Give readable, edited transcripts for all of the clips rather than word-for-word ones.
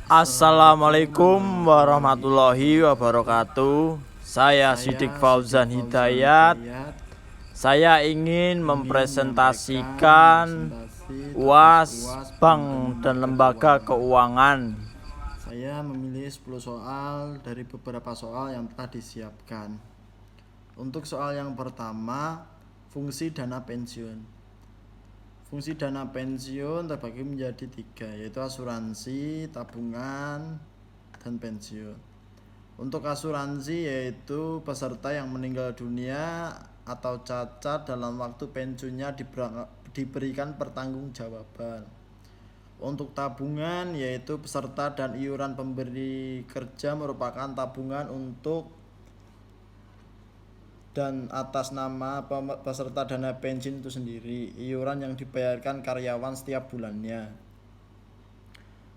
Assalamualaikum warahmatullahi wabarakatuh. Saya Sidik Fauzan Hidayat. Saya ingin mempresentasikan UAS Bank dan Lembaga Keuangan. Saya memilih 10 soal dari beberapa soal yang telah disiapkan. Untuk soal yang pertama, fungsi dana pensiun. Fungsi dana pensiun terbagi menjadi 3, yaitu asuransi, tabungan, dan pensiun. Untuk asuransi yaitu peserta yang meninggal dunia atau cacat dalam waktu pensiunnya diberikan pertanggungjawaban. Untuk tabungan yaitu peserta dan iuran pemberi kerja merupakan tabungan untuk dan atas nama peserta dana pensiun itu sendiri, iuran yang dibayarkan karyawan setiap bulannya.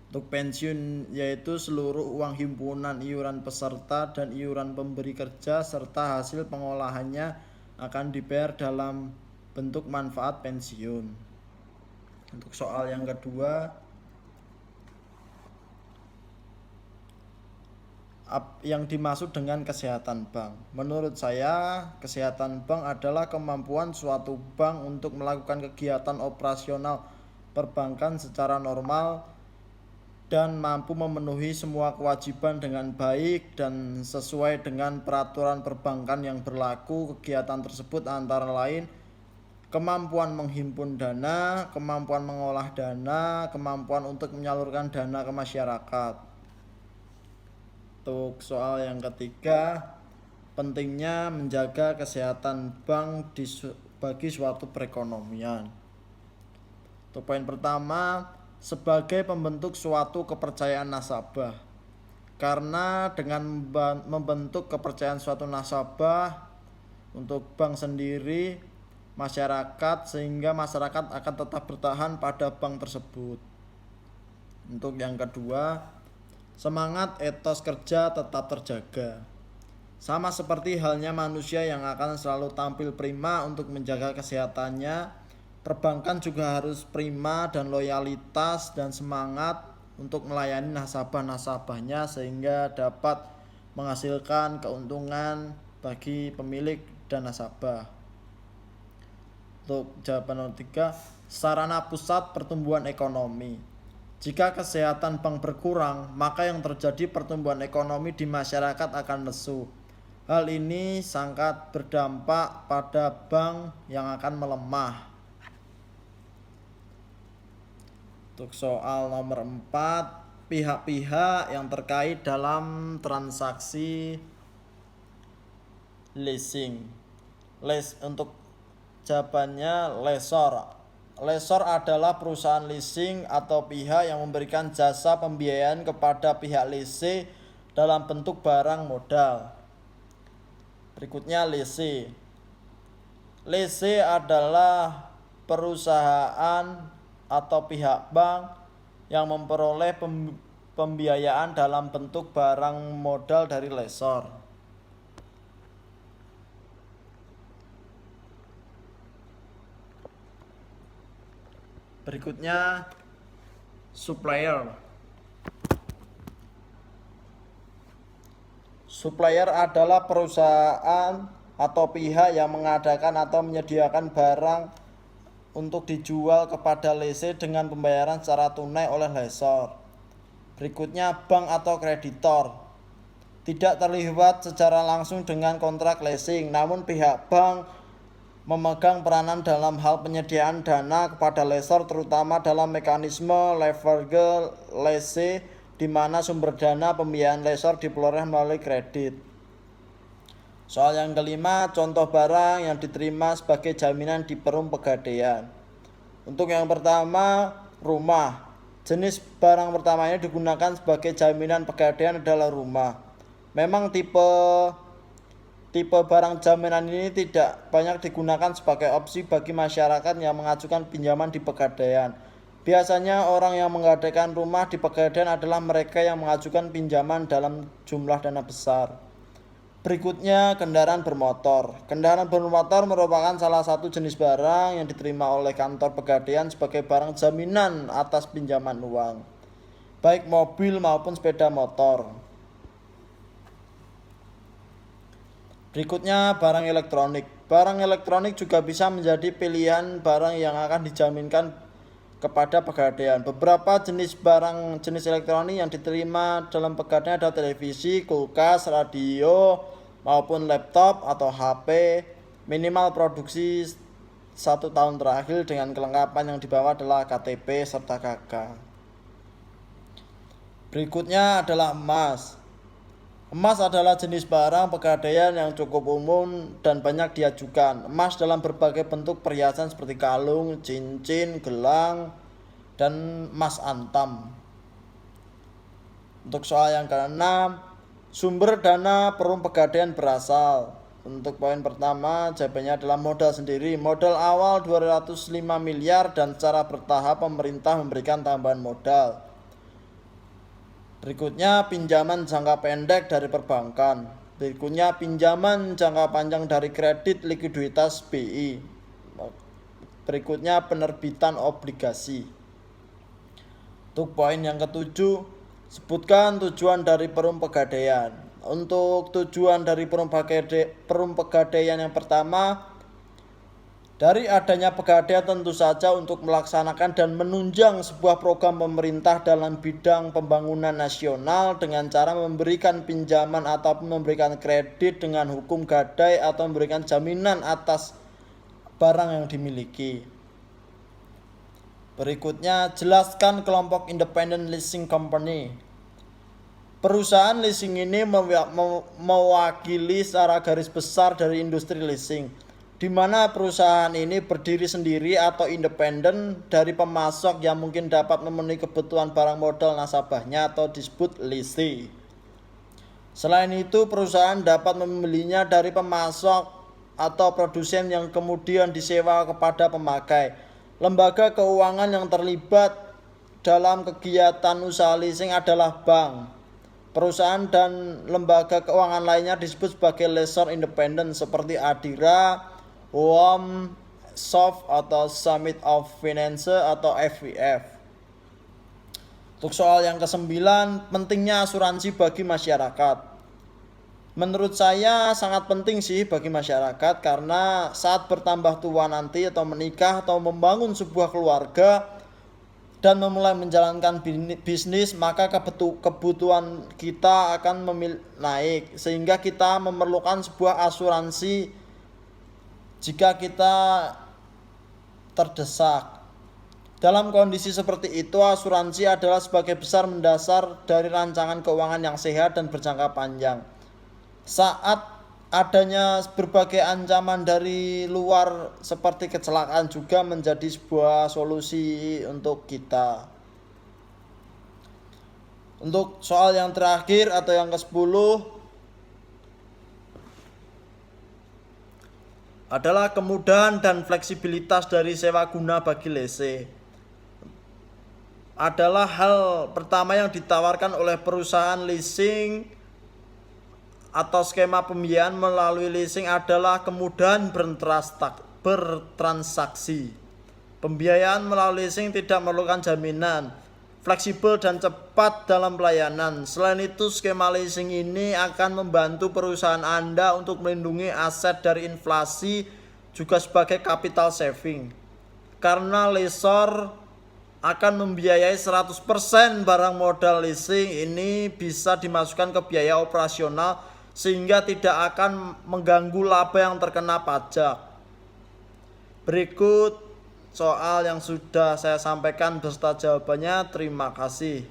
Untuk pensiun yaitu seluruh uang himpunan iuran peserta dan iuran pemberi kerja serta hasil pengolahannya akan dibayar dalam bentuk manfaat pensiun. Untuk soal yang kedua, yang dimaksud dengan kesehatan bank. Menurut saya, kesehatan bank adalah kemampuan suatu bank untuk melakukan kegiatan operasional perbankan secara normal dan mampu memenuhi semua kewajiban dengan baik dan sesuai dengan peraturan perbankan yang berlaku. Kegiatan tersebut antara lain kemampuan menghimpun dana, kemampuan mengolah dana, kemampuan untuk menyalurkan dana ke masyarakat. Untuk soal yang ketiga, pentingnya menjaga kesehatan bank bagi suatu perekonomian. Untuk poin pertama, sebagai pembentuk suatu kepercayaan nasabah. Karena dengan membentuk kepercayaan suatu nasabah untuk bank sendiri, masyarakat, sehingga masyarakat akan tetap bertahan pada bank tersebut. Untuk yang kedua, semangat etos kerja tetap terjaga. Sama seperti halnya manusia yang akan selalu tampil prima untuk menjaga kesehatannya, perbankan juga harus prima dan loyalitas dan semangat untuk melayani nasabah-nasabahnya sehingga dapat menghasilkan keuntungan bagi pemilik dan nasabah. Untuk jawaban nomor 3, sarana pusat pertumbuhan ekonomi. Jika kesehatan bank berkurang, maka yang terjadi pertumbuhan ekonomi di masyarakat akan lesu. Hal ini sangat berdampak pada bank yang akan melemah. Untuk soal nomor 4, pihak-pihak yang terkait dalam transaksi leasing. Untuk jawabannya lessor. Lessor adalah perusahaan leasing atau pihak yang memberikan jasa pembiayaan kepada pihak lese dalam bentuk barang modal. Berikutnya lese. Lese adalah perusahaan atau pihak bank yang memperoleh pembiayaan dalam bentuk barang modal dari lessor. Berikutnya supplier. Supplier adalah perusahaan atau pihak yang mengadakan atau menyediakan barang untuk dijual kepada lese dengan pembayaran secara tunai oleh lessor. Berikutnya bank atau kreditor. Tidak terlibat secara langsung dengan kontrak leasing, namun pihak bank memegang peranan dalam hal penyediaan dana kepada lessor, terutama dalam mekanisme leverage lese di mana sumber dana pembiayaan lessor diperoleh melalui kredit. Soal yang kelima, contoh barang yang diterima sebagai jaminan di perum pegadaian. Untuk yang pertama, rumah. Jenis barang pertama ini digunakan sebagai jaminan pegadaian adalah rumah. Memang tipe barang jaminan ini tidak banyak digunakan sebagai opsi bagi masyarakat yang mengajukan pinjaman di pegadaian. Biasanya orang yang menggadaikan rumah di pegadaian adalah mereka yang mengajukan pinjaman dalam jumlah dana besar. Berikutnya, kendaraan bermotor. Kendaraan bermotor merupakan salah satu jenis barang yang diterima oleh kantor pegadaian sebagai barang jaminan atas pinjaman uang. baik mobil maupun sepeda motor. Berikutnya barang elektronik. Barang elektronik juga bisa menjadi pilihan barang yang akan dijaminkan kepada pegadaian. Beberapa jenis barang jenis elektronik yang diterima dalam pegadaian adalah televisi, kulkas, radio, maupun laptop atau HP. Minimal produksi 1 tahun terakhir dengan kelengkapan yang dibawa adalah KTP serta KK. Berikutnya adalah emas. Emas adalah jenis barang pegadaian yang cukup umum dan banyak diajukan. Emas dalam berbagai bentuk perhiasan seperti kalung, cincin, gelang, dan emas antam. Untuk soal yang keenam, sumber dana perum pegadaian berasal. Untuk poin pertama, jawabannya adalah modal sendiri. Modal awal 205 miliar dan secara bertahap pemerintah memberikan tambahan modal. Berikutnya pinjaman jangka pendek dari perbankan. Berikutnya pinjaman jangka panjang dari kredit likuiditas BI. Berikutnya penerbitan obligasi. Untuk poin yang ketujuh, sebutkan tujuan dari perum pegadaian. Untuk tujuan dari perum pegadaian yang pertama, dari adanya pegadaian tentu saja untuk melaksanakan dan menunjang sebuah program pemerintah dalam bidang pembangunan nasional dengan cara memberikan pinjaman ataupun memberikan kredit dengan hukum gadai atau memberikan jaminan atas barang yang dimiliki. Berikutnya, jelaskan kelompok independent leasing company. Perusahaan leasing ini mewakili secara garis besar dari industri leasing, di mana perusahaan ini berdiri sendiri atau independen dari pemasok yang mungkin dapat memenuhi kebutuhan barang modal nasabahnya atau disebut lessee. Selain itu, perusahaan dapat membelinya dari pemasok atau produsen yang kemudian disewa kepada pemakai. Lembaga keuangan yang terlibat dalam kegiatan usaha leasing adalah bank. Perusahaan dan lembaga keuangan lainnya disebut sebagai lessor independent seperti Adira, WOM, Soft atau Summit of Finance atau FWF. Untuk soal yang ke-9, pentingnya asuransi bagi masyarakat. Menurut saya sangat penting sih bagi masyarakat karena saat bertambah tua nanti atau menikah atau membangun sebuah keluarga dan memulai menjalankan bisnis, maka kebutuhan kita akan naik sehingga kita memerlukan sebuah asuransi jika kita terdesak. Dalam kondisi seperti itu, asuransi adalah sebagai besar mendasar dari rancangan keuangan yang sehat dan berjangka panjang. Saat adanya berbagai ancaman dari luar seperti kecelakaan juga menjadi sebuah solusi untuk kita. Untuk soal yang terakhir atau yang ke-10 adalah kemudahan dan fleksibilitas dari sewa guna bagi lessee. Adalah hal pertama yang ditawarkan oleh perusahaan leasing atau skema pembiayaan melalui leasing adalah kemudahan bertransaksi. Pembiayaan melalui leasing tidak memerlukan jaminan, fleksibel dan cepat dalam pelayanan. Selain itu, skema leasing ini akan membantu perusahaan Anda untuk melindungi aset dari inflasi juga sebagai capital saving. Karena lessor akan membiayai 100% barang modal leasing ini bisa dimasukkan ke biaya operasional sehingga tidak akan mengganggu laba yang terkena pajak. Berikut soal yang sudah saya sampaikan beserta jawabannya. Terima kasih.